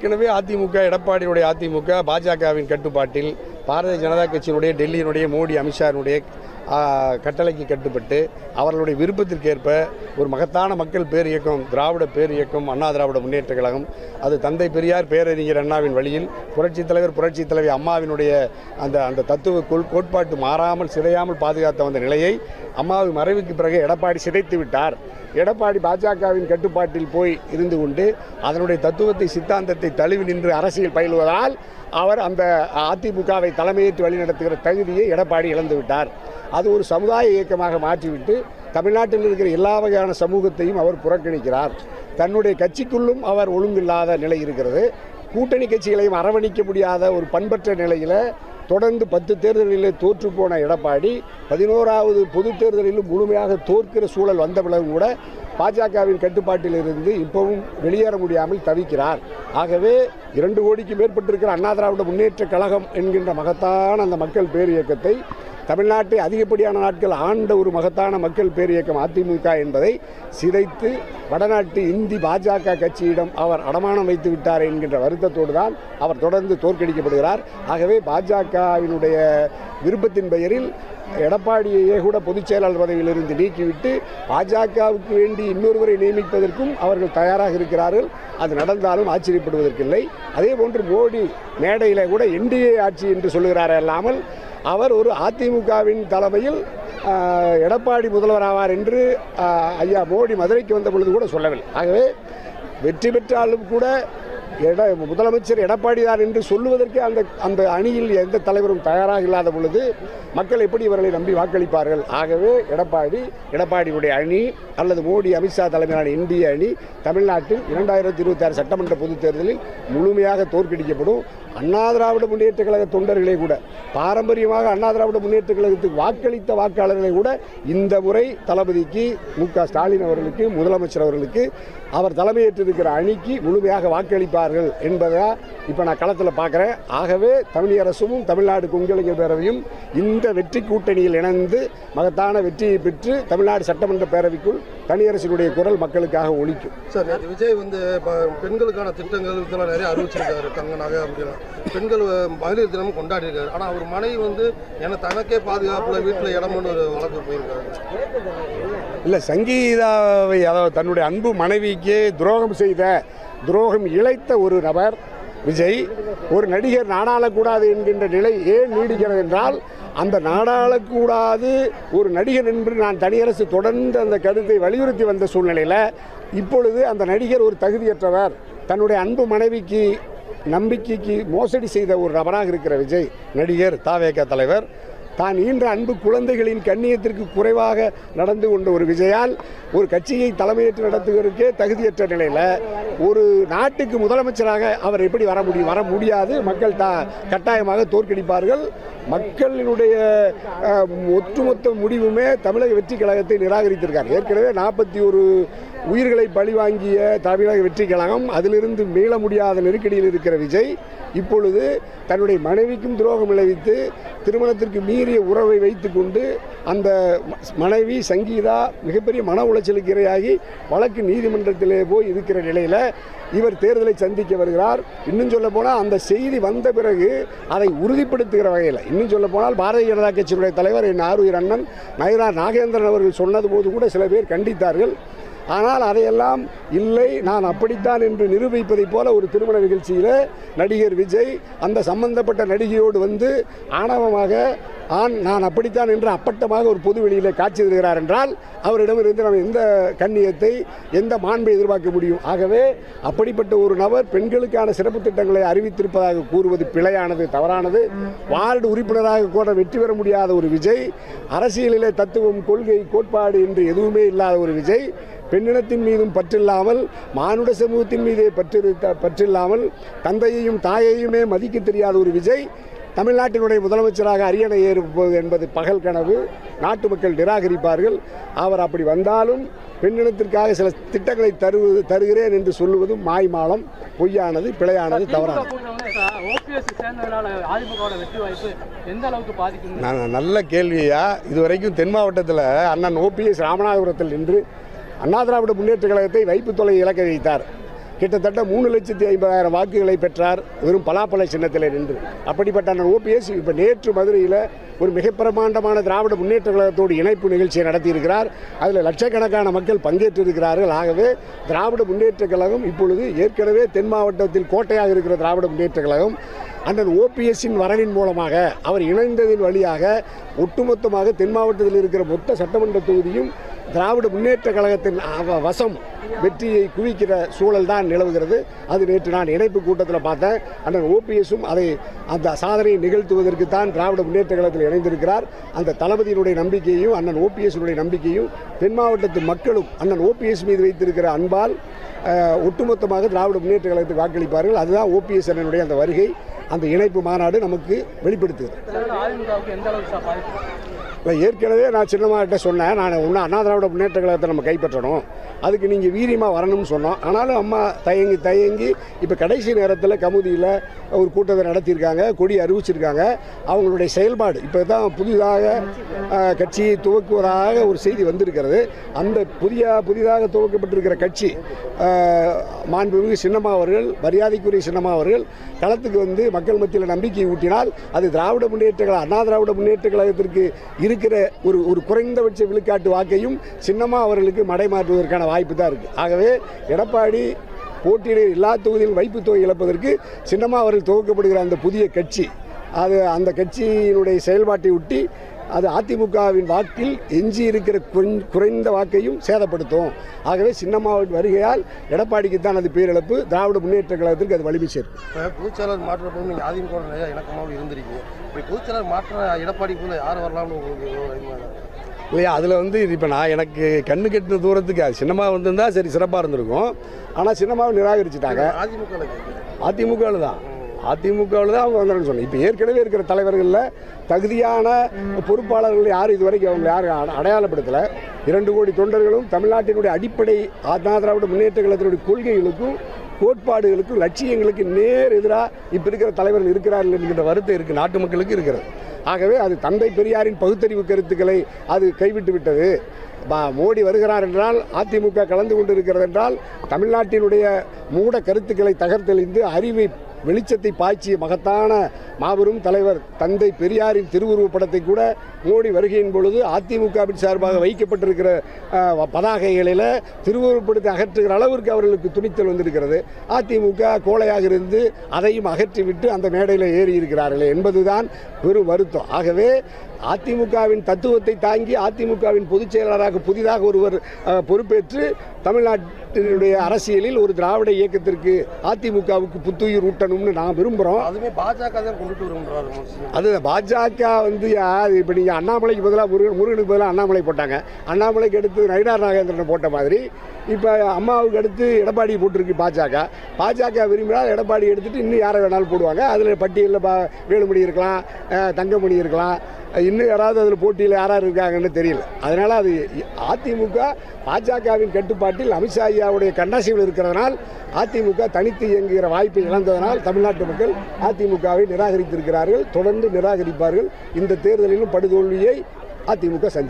ஏற்கனவே அதிமுக, எடப்பாடியுடைய அதிமுக பாஜகவின் கட்டுப்பாட்டில் பாரதிய ஜனதா கட்சியினுடைய டெல்லியினுடைய மோடி, அமித்ஷாவினுடைய கட்டளைக்கு கட்டுப்பட்டு அவர்களுடைய விருப்பத்திற்கேற்ப ஒரு மகத்தான மக்கள் பேர் இயக்கம், திராவிட பேர் இயக்கம், அண்ணா திராவிட முன்னேற்ற கழகம், அது தந்தை பெரியார் பேரறிஞர் அண்ணாவின் வழியில் புரட்சித் தலைவி அம்மாவினுடைய அந்த தத்துவ கோட்பாட்டு மாறாமல் சிதையாமல் பாதுகாத்த வந்த நிலையை அம்மாவின் மறைவுக்கு பிறகு எடப்பாடி சிதைத்து விட்டார். எடப்பாடி பாஜகவின் கட்டுப்பாட்டில் போய் இருந்து கொண்டு அதனுடைய தத்துவத்தை, சித்தாந்தத்தை தழுவி நின்று அரசியல் பயிலுவதால் அவர் அந்த அதிமுகவை தலைமையேற்று வழிநடத்துகிற தகுதியை எடப்பாடி இழந்து விட்டார். அது ஒரு சமுதாய இயக்கமாக மாற்றிவிட்டு தமிழ்நாட்டில் இருக்கிற எல்லா வகையான சமூகத்தையும் அவர் புறக்கணிக்கிறார். தன்னுடைய கட்சிக்குள்ளும் அவர் ஒழுங்கில்லாத நிலை இருக்கிறது. கூட்டணி கட்சிகளையும் அரவணைக்க முடியாத ஒரு பண்பற்ற நிலையில் தொடர்ந்து 10 தேர்தலில் தோற்று போன எடப்பாடி 11வது பொது தேர்தலிலும் முழுமையாக தோற்கிற சூழல் வந்த பிறகு கூட பாஜகவின் கட்டுப்பாட்டில் இருந்து இப்பவும் வெளியேற முடியாமல் தவிக்கிறார். ஆகவே 2 கோடிக்கு மேற்பட்டிருக்கிற அண்ணா திராவிட முன்னேற்ற கழகம் என்கின்ற மகத்தான அந்த மக்கள் பேர் இயக்கத்தை, தமிழ்நாட்டை அதிகப்படியான நாட்கள் ஆண்ட ஒரு மகத்தான மக்கள் பேர் இயக்கம் அதிமுக என்பதை சிதைத்து வடநாட்டு இந்தி பாஜக கட்சியிடம் அவர் அடமானம் வைத்து விட்டார் என்கின்ற வருத்தத்தோடு தான் அவர் தொடர்ந்து தோற்கடிக்கப்படுகிறார். ஆகவே பாஜகவினுடைய விருப்பத்தின் பெயரில் எடப்பாடியையே கூட பொதுச் செயலாளர் பதவியிலிருந்து நீக்கிவிட்டு பாஜகவுக்கு வேண்டி இன்னொருவரை நியமிப்பதற்கும் அவர்கள் தயாராக இருக்கிறார்கள். அது நடந்தாலும் ஆச்சரியப்படுவதற்கில்லை. அதே போன்று மோடி மேடையில் கூட என்டிஏ ஆட்சி என்று சொல்லுகிறார் அல்லாமல் அவர் ஒரு அதிமுகவின் தலைமையில் எடப்பாடி முதல்வராவார் என்று ஐயா மோடி மதுரைக்கு வந்த பொழுது கூட சொல்லவில்லை. ஆகவே வெற்றி பெற்றாலும் கூட முதலமைச்சர் எடப்பாடி தான் என்று சொல்லுவதற்கு அந்த அணியில் எந்த தலைவரும் தயாராக இல்லாத பொழுது மக்கள் எப்படி இவர்களை நம்பி வாக்களிப்பார்கள்? ஆகவே எடப்பாடியுடைய அணி அல்லது மோடி, அமித்ஷா தலைமையிலான இந்திய அணி தமிழ்நாட்டில் 2026 சட்டமன்ற பொதுத் தேர்தலில் முழுமையாக தோற்கடிக்கப்படும். அண்ணா திராவிட முன்னேற்ற கழக தொண்டர்களை கூட, பாரம்பரியமாக அண்ணா திராவிட முன்னேற்ற கழகத்துக்கு வாக்களித்த வாக்காளர்களை கூட இந்த முறை தளபதிக்கு மு.க. ஸ்டாலின் அவர்களுக்கு, முதலமைச்சர் அவர்களுக்கு, அவர் தலைமையேற்றிருக்கிற அணிக்கு முழுமையாக வாக்களிப்பார்கள் என்பதை இப்போ நான் களத்தில் பார்க்குறேன். ஆகவே தமிழக அரசும் தமிழ்நாடு கொங்கலைஞர் பேரவையும் இந்த வெற்றி கூட்டணியில் இணைந்து மகத்தான வெற்றியை பெற்று தமிழ்நாடு சட்டமன்ற பேரவைக்குள் தனியரசினுடைய குரல் மக்களுக்காக ஒலிக்கும். சார், விஜய் பெண்களுக்கான திட்டங்கள் இதெல்லாம் நிறைய அறிவிச்சிருக்காரு. தங்க நகை அப்படின்னா பெண்கள் மகளிர் தினமும் கொண்டாடிருக்காரு. ஆனால் அவர் மனைவி தனக்கே பாதுகாப்புல வீட்டில் இடம்னு ஒரு வழக்கு போயிருக்காரு. இல்லை, சங்கீதாவை, அதாவது தன்னுடைய அன்பு மனைவிக்கு துரோகம் இழைத்த ஒரு நபர் விஜய். ஒரு நடிகர் நாடாளக்கூடாது என்கின்ற நிலை ஏன் நீடிக்கிறது என்றால், அந்த நாடாளக்கூடாது ஒரு நடிகர் என்று நான் தனியரசு தொடர்ந்து அந்த கருத்தை வலியுறுத்தி வந்த சூழ்நிலையில் இப்பொழுது அந்த நடிகர் ஒரு தகுதியற்றவர், தன்னுடைய அன்பு மனைவிக்கு நம்பிக்கைக்கு மோசடி செய்த ஒரு நபராக இருக்கிற விஜய், நடிகர், தாவேக தலைவர், தான் ஈன்ற அன்பு குழந்தைகளின் கண்ணியத்திற்கு குறைவாக நடந்து கொண்ட ஒரு விஜயால் ஒரு கட்சியை தலைமையேற்று நடத்துவதற்கே தகுதியற்ற நிலையில் ஒரு நாட்டுக்கு முதலமைச்சராக அவர் எப்படி வர முடியாது. மக்கள் கட்டாயமாக தோற்கடிப்பார்கள். மக்களினுடைய ஒட்டுமொத்த முடிவுமே தமிழக வெற்றி கழகத்தை நிராகரித்திருக்கார். ஏற்கனவே 41 உயிர்களை பழிவாங்கிய தமிழக வெற்றி கழகம், அதிலிருந்து மீள முடியாத நெருக்கடியில் இருக்கிற விஜய் இப்பொழுது தன்னுடைய மனைவிக்கும் துரோகம் விளைவித்து திருமணத்திற்கு மீறிய உறவை வைத்து கொண்டு அந்த மனைவி சங்கீதா மிகப்பெரிய மன உளைச்சலுக்கு இரையாகி வழக்கு நீதிமன்றத்திலே போய் இருக்கிற நிலையில் இவர் தேர்தலை சந்திக்க வருகிறார். இன்னும் சொல்ல போனால் அந்த செய்தி வந்த பிறகு அதை உறுதிப்படுத்துகிற வகையில், இன்னும் சொல்ல போனால் பாரதிய ஜனதா கட்சியினுடைய தலைவர் என் ஆருயிர் அண்ணன் நயினார் நாகேந்திரன் அவர்கள் சொன்னது போது கூட சில பேர் கண்டித்தார்கள். ஆனால் அதையெல்லாம் இல்லை, நான் அப்படித்தான் என்று நிரூபிப்பதைப் போல ஒரு திருமண நிகழ்ச்சியில் நடிகர் விஜய் அந்த சம்பந்தப்பட்ட நடிகையோடு வந்து ஆணவமாக நான் அப்படித்தான் என்று அப்பட்டமாக ஒரு பொது வெளியில் காட்சி தருகிறார் என்றால் அவரிடமிருந்து நம்ம எந்த கண்ணியத்தை, எந்த மாண்பை எதிர்பார்க்க முடியும்? ஆகவே அப்படிப்பட்ட ஒரு நபர் பெண்களுக்கான சிறப்பு திட்டங்களை அறிவித்திருப்பதாக கூறுவது பிழையானது, தவறானது. வார்டு உறுப்பினராக கூட வெற்றி பெற முடியாத ஒரு விஜய், அரசியலிலே தத்துவம், கொள்கை, கோட்பாடு என்று எதுவுமே இல்லாத ஒரு விஜய், பெண்ணினத்தின் மீதும் பற்றில்லாமல், மானுட சமூகத்தின் மீதே பற்றில்லாமல், தந்தையையும் தாயையுமே மதிக்க தெரியாத ஒரு விஜய் தமிழ்நாட்டினுடைய முதலமைச்சராக அரியணை ஏறுவது என்பது பகல் கனவு. நாட்டு மக்கள் நிராகரிப்பார்கள். அவர் அப்படி வந்தாலும் பெண்ணினத்திற்காக சில திட்டங்களை தருகிறேன் என்று சொல்லுவதும் மாய்மாலம், பொய்யானது, பிழையானது, தவறானது. நல்ல கேள்வியா. இதுவரைக்கும் தென் மாவட்டத்தில் அண்ணன் OPS ராமநாதபுரத்தில் நின்று அண்ணா திராவிட முன்னேற்ற கழகத்தை வைப்பு தொலை இலக்க வைத்தார். கிட்டத்தட்ட 3,50,000 வாக்குகளை பெற்றார் வெறும் பலாப்பழ சின்னத்தில் நின்று. அப்படிப்பட்ட அண்ணன் ஓபிஎஸ் இப்போ நேற்று மதுரையில் ஒரு மிக பிரமாண்டமான திராவிட முன்னேற்ற கழகத்தோடு இணைப்பு நிகழ்ச்சியை நடத்தியிருக்கிறார். அதில் லட்சக்கணக்கான மக்கள் பங்கேற்றிருக்கிறார்கள். ஆகவே திராவிட முன்னேற்ற கழகம் இப்பொழுது ஏற்கனவே தென் மாவட்டத்தில் கோட்டையாக இருக்கிற திராவிட முன்னேற்ற கழகம் அண்ணன் ஓபிஎஸ்ஸின் வரவின் மூலமாக அவர் இணைந்ததின் வழியாக ஒட்டுமொத்தமாக தென் மாவட்டத்தில் இருக்கிற மொத்த சட்டமன்ற தொகுதியும் திராவிட முன்னேற்ற கழகத்தின் வசம் வெற்றியை குவிக்கிற சூழல் தான் நிலவுகிறது. அது நேற்று நான் இணைப்பு கூட்டத்தில் பார்த்தேன். அண்ணன் ஓபிஎஸும் அந்த சாதனையை நிகழ்த்துவதற்கு தான் திராவிட முன்னேற்ற கழகத்தில் இணைந்திருக்கிறார். அந்த தளபதியினுடைய நம்பிக்கையும் அண்ணன் ஓபிஎஸ்னுடைய நம்பிக்கையும் தென் மாவட்டத்து மக்களும் அண்ணன் ஓபிஎஸ் மீது வைத்திருக்கிற அன்பால் ஒட்டுமொத்தமாக திராவிட முன்னேற்ற கழகத்துக்கு வாக்களிப்பார்கள். அதுதான் ஓபிஎஸ் அண்ணனுடைய அந்த வருகை, அந்த இணைப்பு மாநாடு நமக்கு வெளிப்படுத்துகிறது. ஏற்கனவே நான் சின்னமாகிட்ட சொன்னேன், நான் இன்னும் அண்ணா திராவிட முன்னேற்ற கழகத்தை நம்ம கைப்பற்றணும், அதுக்கு நீங்கள் வீரியமாக வரணும்னு சொன்னோம். ஆனாலும் அம்மா தயங்கி இப்போ கடைசி நேரத்தில் கமுதியில் ஒரு கூட்டத்தை நடத்தியிருக்காங்க, கொடி அறிவிச்சிருக்காங்க. அவங்களுடைய செயல்பாடு இப்போ தான் புதிதாக கட்சியை துவக்குவதாக ஒரு செய்தி வந்திருக்கிறது. அந்த புதிதாக துவக்கப்பட்டிருக்கிற கட்சி மாண்புமிகு சின்னம்மா அவர்கள், மரியாதைக்குரிய சின்னம்மா அவர்கள் களத்துக்கு வந்து மக்கள் மத்தியில் நம்பிக்கை ஊட்டினால் அது திராவிட முன்னேற்ற கழகம், அண்ணா திராவிட முன்னேற்ற கழகத்திற்கு இருக்கிற ஒரு குறைந்தபட்ச விழுக்காட்டு வாக்கையும் சின்னம்மா அவர்களுக்கு மடைமாற்றுவதற்கான வாய்ப்பு தான் இருக்குது. ஆகவே எடப்பாடி போட்டியிட எல்லா தொகுதியிலும் வைப்பு தொகை இழப்பதற்கு சின்னம்மா அவர்கள் துவக்கப்படுகிற அந்த புதிய கட்சி, அந்த கட்சியினுடைய செயல்பாட்டை ஒட்டி அது அதிமுகவின் வாக்கில் எஞ்சி இருக்கிற குறைந்த வாக்கையும் சேதப்படுத்தும். ஆகவே சின்னம்மாவின் வருகையால் எடப்பாடிக்கு தான் அது பேரிழப்பு, திராவிட முன்னேற்ற கழகத்திற்கு அது வலிமை சேர்க்கும். பொதுச்செயலாளர் மாற்றப்போ நீங்கள் அதிமுக நிறைய இணக்கமாக இருந்திருக்கீங்க. இப்போ பொதுச்செயலாளர் மாற்ற எடப்பாடிக்குள்ள யார் வரலாம்னு உங்களுக்கு இல்லையா? அதில் வந்து இப்போ நான் எனக்கு கண்ணு கெட்டின தூரத்துக்கு அது சின்னம்மா வந்திருந்தால் சரி சிறப்பாக இருந்திருக்கும். ஆனால் சின்னம்மாவை நிராகரிச்சுட்டாங்க. அதிமுகவில் தான் அவங்க வந்தாங்கன்னு சொன்னேன். இப்போ ஏற்கனவே இருக்கிற தலைவர்களில் தகுதியான பொறுப்பாளர்கள் யாரும் இதுவரைக்கும் அவங்க யாரும் அடையாளப்படுத்தலை. 2 கோடி தொண்டர்களும் தமிழ்நாட்டினுடைய அடிப்படை அண்ணா திராவிட முன்னேற்ற கழகத்தினுடைய கொள்கைகளுக்கும் கோட்பாடுகளுக்கும் லட்சியங்களுக்கு நேர் எதிராக இப்போ இருக்கிற தலைவர்கள் இருக்கிறார்கள் என்கின்ற வருத்தம் இருக்குது, நாட்டு மக்களுக்கு இருக்கிறது. ஆகவே அது தந்தை பெரியாரின் பகுத்தறிவு கருத்துக்களை அது கைவிட்டு விட்டது. மோடி வருகிறார் என்றால் அதிமுக கலந்து கொண்டிருக்கிறது என்றால் தமிழ்நாட்டினுடைய மூட கருத்துக்களை தகர்த்தெளிந்து அறிவை வெளிச்சத்தை பாய்ச்சிய மகத்தான மாபெரும் தலைவர் தந்தை பெரியாரின் திருவுருவப் படத்தை கூட மோடி வருகையின் பொழுது அதிமுகவின் சார்பாக வைக்கப்பட்டிருக்கிற பதாகைகளில் திருவுருவப்படுத்தி அகற்றுகிற அளவிற்கு அவர்களுக்கு துணித்தல் வந்திருக்கிறது. அதிமுக கோழையாக இருந்து அதையும் அகற்றிவிட்டு அந்த மேடையில் ஏறி இருக்கிறார்களே என்பதுதான் பெரும் வருத்தம். ஆகவே அதிமுகவின் தத்துவத்தை தாங்கி அதிமுகவின் பொதுச் செயலாளராக புதிதாக ஒருவர் பொறுப்பேற்று தமிழ்நாட்டினுடைய அரசியலில் ஒரு திராவிட இயக்கத்திற்கு அதிமுகவுக்கு புத்துயிர் ஊட்டணும்னு நான் விரும்புகிறோம். அதுவே பாஜக தான் கொண்டுட்டு வருகிறார். அது பாஜக வந்து இப்போ நீங்கள் அண்ணாமலைக்கு பதிலாக முருகனுக்கு பதிலாக அண்ணாமலை போட்டாங்க. அண்ணாமலைக்கு அடுத்து நயினார் நாகேந்திரனை போட்ட மாதிரி இப்போ அம்மாவுக்கு அடுத்து எடப்பாடி போட்டிருக்கு பாஜக விரும்பினால் எடப்பாடி எடுத்துகிட்டு இன்னும் யாரை வேணாலும் போடுவாங்க. அதில் பட்டியலில் வேலுமணி இருக்கலாம், தங்கமணி இருக்கலாம், இன்னும் யாராவது அதில் போட்டியில் யாராவது இருக்காங்கன்னு தெரியல. அதனால் அது அதிமுக பாஜகவின் கட்டுப்பாட்டில் அமித்ஷா ஐயாவுடைய கண்ணாசிகள் இருக்கிறதுனால் அதிமுக தனித்து இயங்குகிற வாய்ப்பை இழந்ததனால் தமிழ்நாட்டு மக்கள் அதிமுகவை நிராகரித்திருக்கிறார்கள், தொடர்ந்து நிராகரிப்பார்கள். இந்த தேர்தலிலும் படுதோல்வியை அதிமுக சந்திக்கும்.